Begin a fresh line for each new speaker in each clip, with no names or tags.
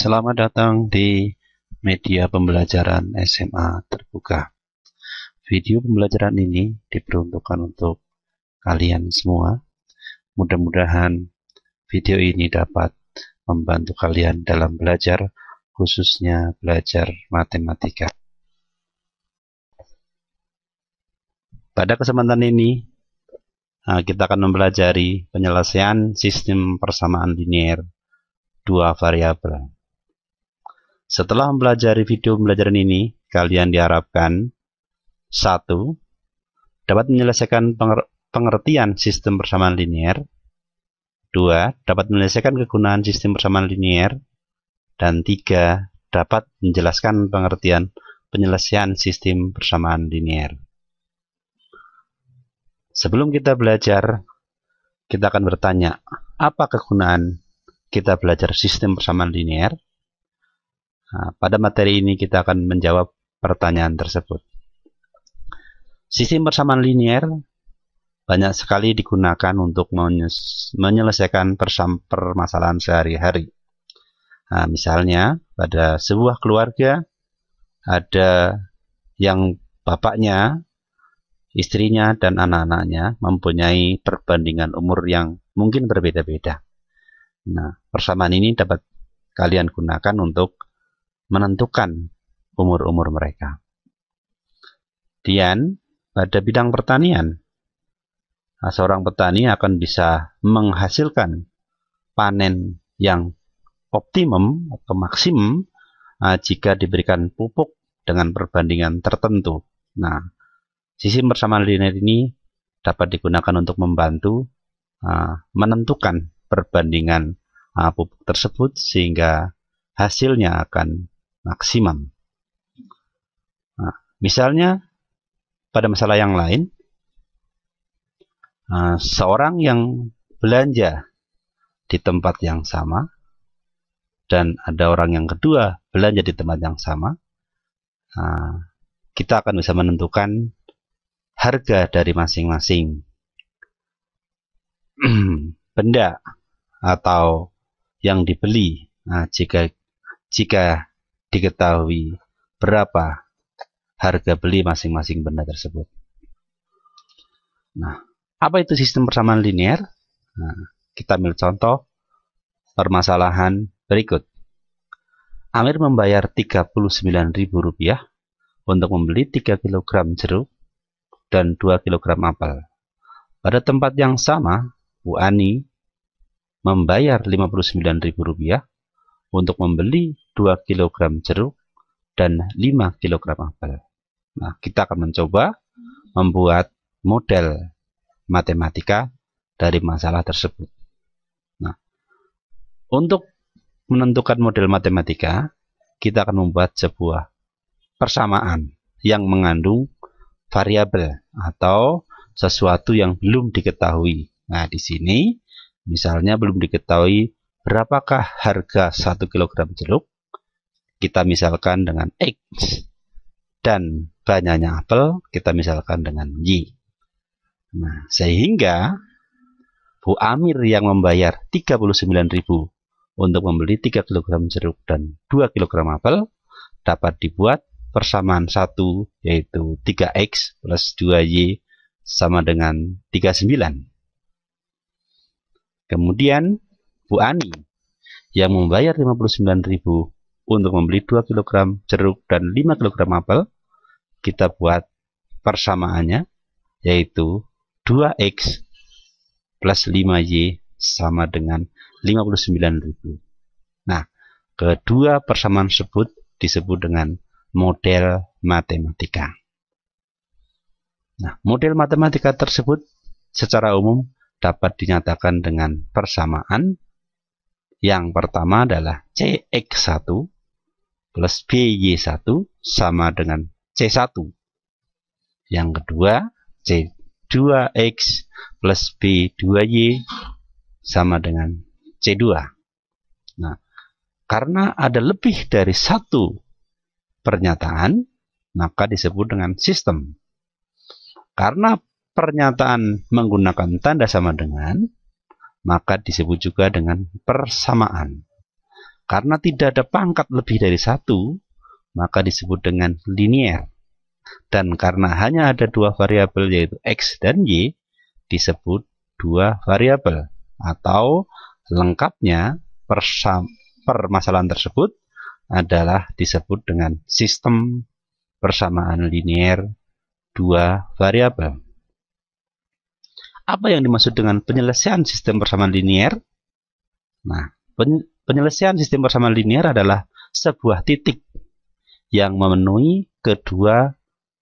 Selamat datang di media pembelajaran SMA terbuka. Video pembelajaran ini diperuntukkan untuk kalian semua. Mudah-mudahan video ini dapat membantu kalian dalam belajar, khususnya belajar matematika. Pada kesempatan ini, kita akan mempelajari penyelesaian sistem persamaan linear dua variabel. Setelah mempelajari video pembelajaran ini, kalian diharapkan 1. Dapat menyelesaikan pengertian sistem persamaan linear. 2. Dapat menyelesaikan kegunaan sistem persamaan linear. Dan 3. Dapat menjelaskan pengertian penyelesaian sistem persamaan linear. Sebelum kita belajar, kita akan bertanya, apa kegunaan kita belajar sistem persamaan linear? Nah, pada materi ini kita akan menjawab pertanyaan tersebut. Sistem persamaan linear banyak sekali digunakan untuk menyelesaikan permasalahan sehari-hari. Nah, misalnya pada sebuah keluarga ada yang bapaknya, istrinya, dan anak-anaknya mempunyai perbandingan umur yang mungkin berbeda-beda. Nah, persamaan ini dapat kalian gunakan untuk menentukan umur-umur mereka. Kemudian pada bidang pertanian, seorang petani akan bisa menghasilkan panen yang optimum atau maksimum jika diberikan pupuk dengan perbandingan tertentu. Nah, sistem persamaan linear ini dapat digunakan untuk membantu menentukan perbandingan pupuk tersebut sehingga hasilnya akan maksimum. Nah, misalnya pada masalah yang lain, seorang yang belanja di tempat yang sama dan ada orang yang kedua belanja di tempat yang sama, kita akan bisa menentukan harga dari masing-masing benda atau yang dibeli. Nah, jika diketahui berapa harga beli masing-masing benda tersebut. Nah, apa itu sistem persamaan linear? Nah, kita ambil contoh permasalahan berikut. Amir membayar Rp39.000 untuk membeli 3 kg jeruk dan 2 kg apel. Pada tempat yang sama, Bu Ani membayar Rp59.000 untuk membeli 2 kg jeruk dan 5 kg apel. Nah, kita akan mencoba membuat model matematika dari masalah tersebut. Nah, untuk menentukan model matematika, kita akan membuat sebuah persamaan yang mengandung variabel atau sesuatu yang belum diketahui. Nah, di sini misalnya belum diketahui berapakah harga 1 kg jeruk, kita misalkan dengan X, dan banyaknya apel, kita misalkan dengan Y. Nah, sehingga Bu Amir yang membayar Rp39.000 untuk membeli 3 kg jeruk dan 2 kg apel, dapat dibuat persamaan 1, yaitu 3X plus 2Y sama dengan 39. Kemudian Bu Ani yang membayar Rp59.000 untuk membeli 2 kg jeruk dan 5 kg apel, kita buat persamaannya, yaitu 2X plus 5Y sama dengan 59.000. Nah, kedua persamaan tersebut disebut dengan model matematika. Nah, model matematika tersebut secara umum dapat dinyatakan dengan persamaan. Yang pertama adalah CX1 plus BY1 sama dengan C1. Yang kedua, C2X plus B2Y sama dengan C2. Nah, karena ada lebih dari satu pernyataan, maka disebut dengan sistem. Karena pernyataan menggunakan tanda sama dengan, maka disebut juga dengan persamaan. karena tidak ada pangkat lebih dari 1, maka disebut dengan linear. Dan karena hanya ada 2 variabel yaitu X dan Y, disebut 2 variabel. Atau lengkapnya permasalahan tersebut adalah disebut dengan sistem persamaan linear 2 variabel. Apa yang dimaksud dengan penyelesaian sistem persamaan linear? Nah, penyelesaian sistem persamaan linear adalah sebuah titik yang memenuhi kedua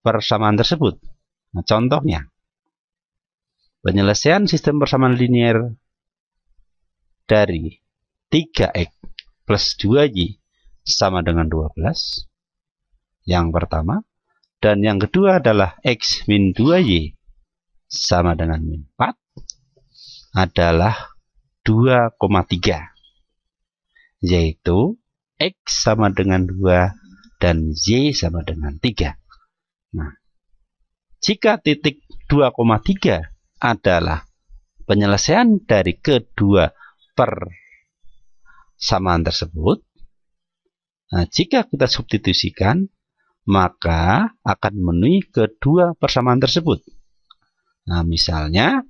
persamaan tersebut. Nah, contohnya, penyelesaian sistem persamaan linear dari 3x plus 2y sama dengan 12, yang pertama, dan yang kedua adalah x min 2y sama dengan min 4, adalah 2,3, yaitu x sama dengan 2 dan y sama dengan 3. Nah, jika titik 2,3 adalah penyelesaian dari kedua persamaan tersebut, nah, jika kita substitusikan, maka akan memenuhi kedua persamaan tersebut. Nah, misalnya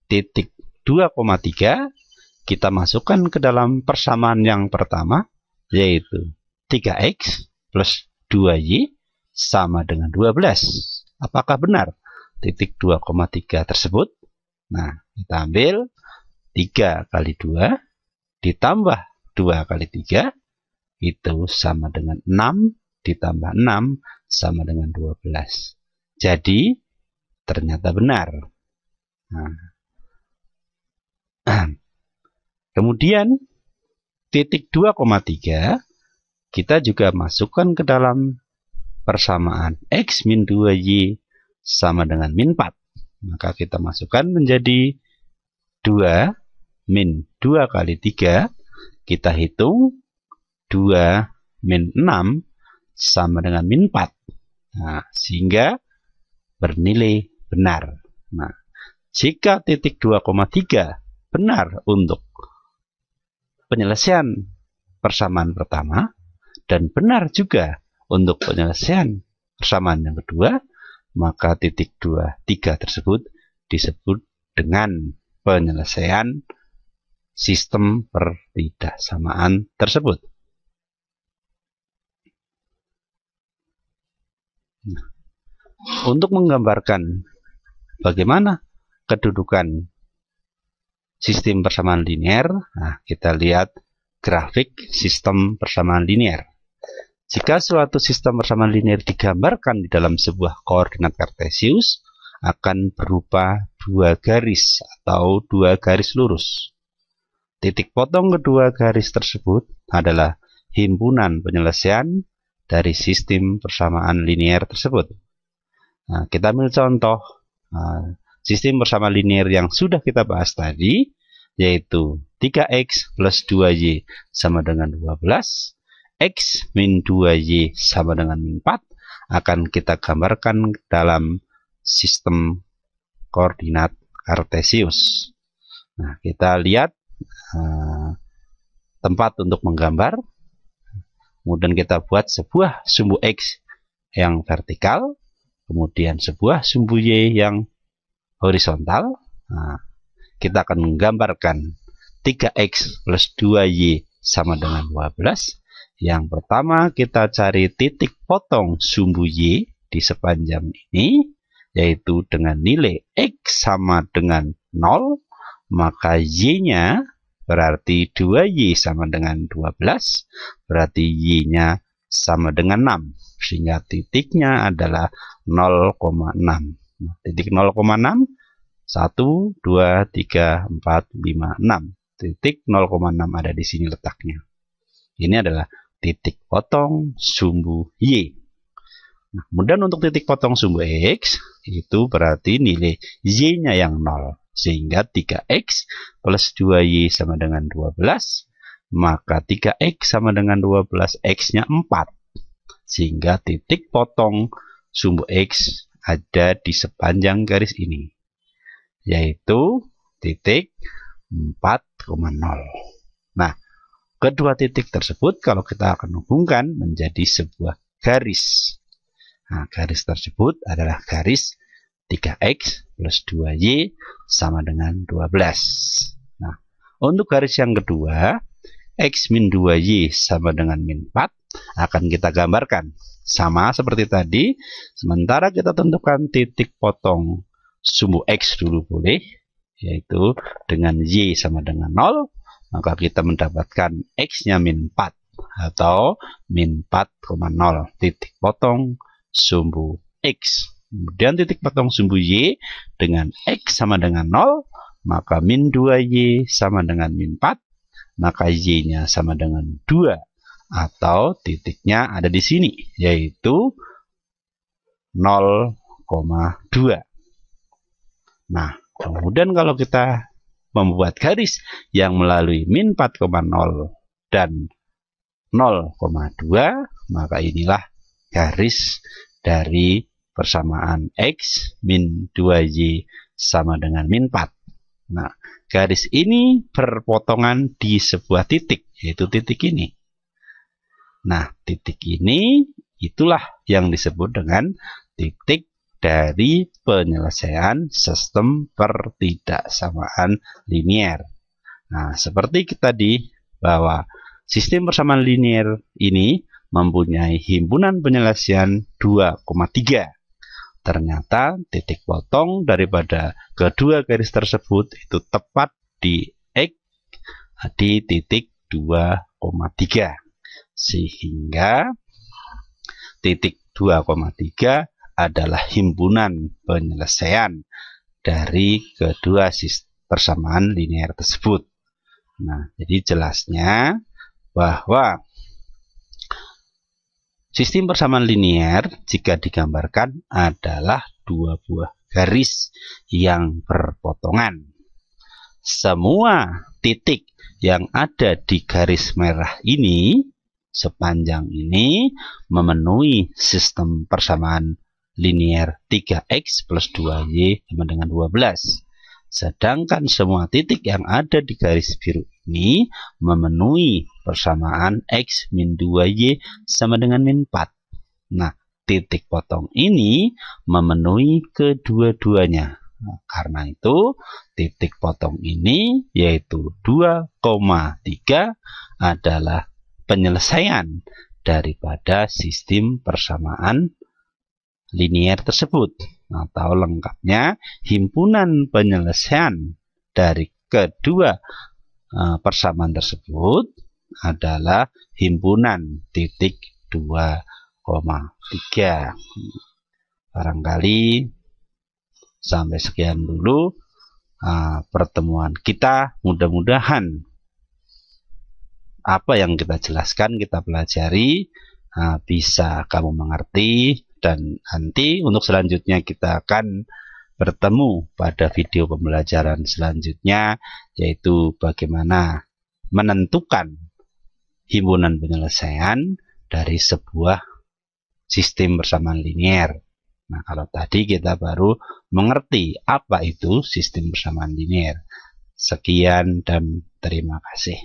titik 2,3 kita masukkan ke dalam persamaan yang pertama, yaitu 3x plus 2y sama dengan 12. Apakah benar titik 2,3 tersebut? Nah, kita ambil 3 kali 2 ditambah 2 kali 3 itu sama dengan 6 ditambah 6 sama dengan 12. Jadi ternyata benar. Nah, kemudian titik 2,3 kita juga masukkan ke dalam persamaan x min 2y sama dengan min 4. Maka kita masukkan menjadi 2 min 2 kali 3. Kita hitung 2 min 6 sama dengan min 4. Nah, sehingga bernilai benar. Nah, jika titik 2,3 benar untuk penyelesaian persamaan pertama dan benar juga untuk penyelesaian persamaan yang kedua, maka titik 2,3 tersebut disebut dengan penyelesaian sistem pertidaksamaan tersebut. Nah, untuk menggambarkan bagaimana kedudukan sistem persamaan linear, nah, kita lihat grafik sistem persamaan linear. Jika suatu sistem persamaan linear digambarkan di dalam sebuah koordinat kartesius, akan berupa 2 garis atau 2 garis lurus. Titik potong kedua garis tersebut adalah himpunan penyelesaian dari sistem persamaan linear tersebut. Nah, kita ambil contoh sistem persamaan linear yang sudah kita bahas tadi, yaitu 3x plus 2y sama dengan 12, x min 2y sama dengan min 4, akan kita gambarkan dalam sistem koordinat kartesius. Nah, kita lihat tempat untuk menggambar. Kemudian kita buat sebuah sumbu x yang vertikal, kemudian sebuah sumbu y yang horizontal. Nah, kita akan menggambarkan 3x plus 2y sama dengan 12. Yang pertama kita cari titik potong sumbu y di sepanjang ini, yaitu dengan nilai x sama dengan 0, maka y-nya berarti 2y sama dengan 12, berarti y-nya sama dengan 6, sehingga titiknya adalah 0,6. Nah, titik 0,6, 1, 2, 3, 4, 5, 6. Titik 0,6 ada di sini letaknya. Ini adalah titik potong sumbu y. Nah, kemudian untuk titik potong sumbu x, itu berarti nilai y-nya yang 0. Sehingga 3x plus 2y sama dengan 12, maka 3x sama dengan 12, x-nya 4. Sehingga titik potong sumbu x ada di sepanjang garis ini, yaitu titik 4,0. Nah, kedua titik tersebut kalau kita akan hubungkan menjadi sebuah garis. Nah, garis tersebut adalah garis 3x plus 2y sama dengan 12. Nah, untuk garis yang kedua, x min 2y sama dengan min 4 akan kita gambarkan. Sama seperti tadi, sementara kita tentukan titik potong sumbu x dulu boleh, yaitu dengan y sama dengan 0, maka kita mendapatkan x-nya min 4 atau min 4,0 titik potong sumbu x. Kemudian titik potong sumbu y dengan x sama dengan 0, maka min 2y sama dengan min 4, maka y-nya sama dengan 2. Atau titiknya ada di sini, yaitu 0,2. Nah, kemudian kalau kita membuat garis yang melalui min 4,0 dan 0,2, maka inilah garis dari persamaan x min 2y sama dengan min 4. Nah, garis ini berpotongan di sebuah titik, yaitu titik ini. Nah, titik ini itulah yang disebut dengan titik dari penyelesaian sistem pertidaksamaan linier. Nah, seperti tadi bahwa sistem persamaan linier ini mempunyai himpunan penyelesaian 2,3. Ternyata titik potong daripada kedua garis tersebut itu tepat di x di titik 2,3. Sehingga titik 2,3 adalah himpunan penyelesaian dari kedua persamaan linier tersebut. Nah, jadi jelasnya bahwa sistem persamaan linier jika digambarkan adalah dua buah garis yang berpotongan. Semua titik yang ada di garis merah ini, sepanjang ini, memenuhi sistem persamaan linier 3x plus 2y sama dengan 12. Sedangkan semua titik yang ada di garis biru ini memenuhi persamaan x min 2y sama dengan min 4. Nah, titik potong ini memenuhi kedua-duanya. Nah, karena itu, titik potong ini yaitu 2,3 adalah penyelesaian daripada sistem persamaan linier tersebut, atau lengkapnya himpunan penyelesaian dari kedua persamaan tersebut adalah himpunan titik 2,3. Barangkali sampai sekian dulu pertemuan kita. Mudah-mudahan apa yang kita jelaskan, kita pelajari, bisa kamu mengerti. Dan nanti untuk selanjutnya kita akan bertemu pada video pembelajaran selanjutnya, yaitu bagaimana menentukan himpunan penyelesaian dari sebuah sistem persamaan linier. Nah, kalau tadi kita baru mengerti apa itu sistem persamaan linier. Sekian dan terima kasih.